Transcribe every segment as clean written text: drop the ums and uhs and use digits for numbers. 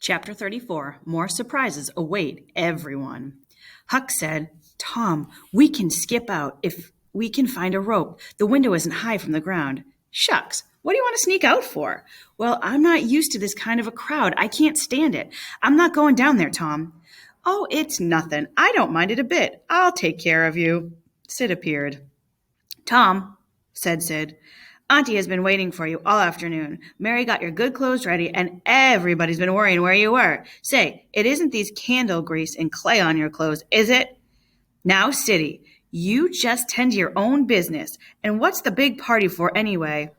Chapter 34, More Surprises Await Everyone. Huck said, Tom, we can skip out if we can find a rope. The window isn't high from the ground. Shucks, what do you want to sneak out for? Well, I'm not used to this kind of a crowd. I can't stand it. I'm not going down there, Tom. Oh, it's nothing. I don't mind it a bit. I'll take care of you. Sid appeared. Tom, said Sid, Auntie has been waiting for you all afternoon. Mary got your good clothes ready, and everybody's been worrying where you were. Say, it isn't these candle grease and clay on your clothes, is it? Now, Siddy, you just tend to your own business. And what's the big party for anyway?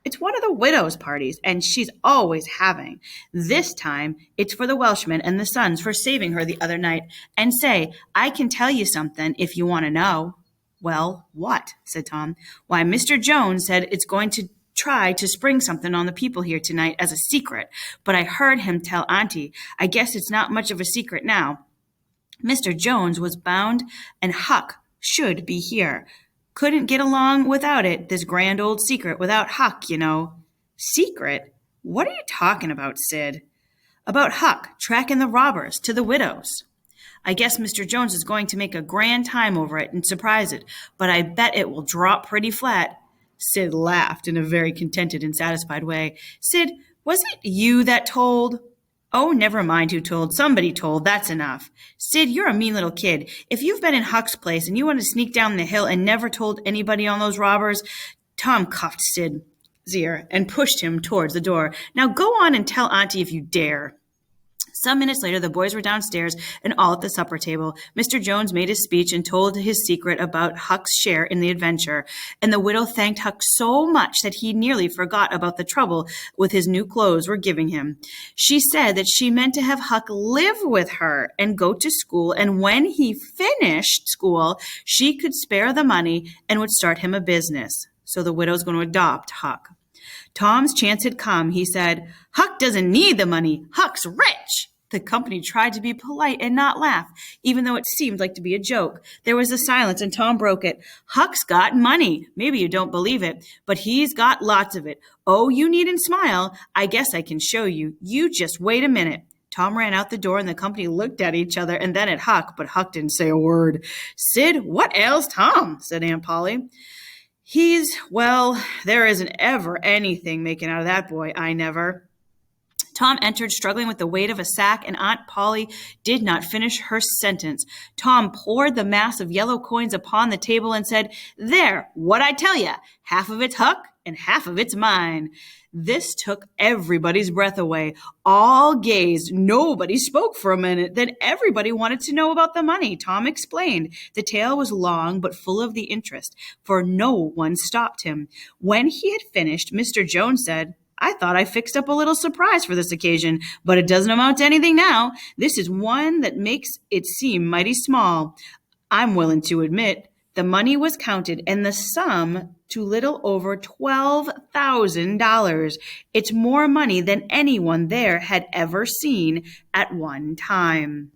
It's one of the widow's parties, and she's always having. This time, it's for the Welshman and the sons for saving her the other night. And say, I can tell you something if you want to know. Well, what? Said Tom. Why, Mr. Jones said it's going to try to spring something on the people here tonight as a secret, but I heard him tell Auntie. I guess it's not much of a secret now. Mr. Jones was bound, and Huck should be here. Couldn't get along without it, this grand old secret, without Huck, you know. Secret? What are you talking about, Sid? About Huck tracking the robbers to the widow's. I guess Mr. Jones is going to make a grand time over it and surprise it, but I bet it will drop pretty flat. Sid laughed in a very contented and satisfied way. Sid, was it you that told? Oh, never mind who told. Somebody told. That's enough. Sid, you're a mean little kid. If you've been in Huck's place and you want to sneak down the hill and never told anybody on those robbers, Tom cuffed Sid's ear and pushed him towards the door. Now go on and tell Auntie if you dare. Some minutes later, the boys were downstairs and all at the supper table. Mr. Jones made his speech and told his secret about Huck's share in the adventure, and the widow thanked Huck so much that he nearly forgot about the trouble with his new clothes were giving him. She said that she meant to have Huck live with her and go to school, and when he finished school, she could spare the money and would start him a business. So the widow's going to adopt Huck. Tom's chance had come. He said, Huck doesn't need the money. Huck's rich. The company tried to be polite and not laugh, even though it seemed like to be a joke. There was a silence, and Tom broke it. Huck's got money. Maybe you don't believe it, but he's got lots of it. Oh, you needn't smile. I guess I can show you. You just wait a minute. Tom ran out the door, and the company looked at each other and then at Huck, but Huck didn't say a word. Sid, what ails Tom? Said Aunt Polly. Well, there isn't ever anything making out of that boy. I never. Tom entered, struggling with the weight of a sack, and Aunt Polly did not finish her sentence. Tom poured the mass of yellow coins upon the table and said, There, what'd I tell ya? Half of it's Huck and half of it's mine. This took everybody's breath away. All gazed. Nobody spoke for a minute. Then everybody wanted to know about the money. Tom explained. The tale was long but full of the interest, for no one stopped him. When he had finished, Mr. Jones said, I thought I fixed up a little surprise for this occasion, but it doesn't amount to anything now. This is one that makes it seem mighty small. I'm willing to admit the money was counted, and the sum to little over $12,000. It's more money than anyone there had ever seen at one time.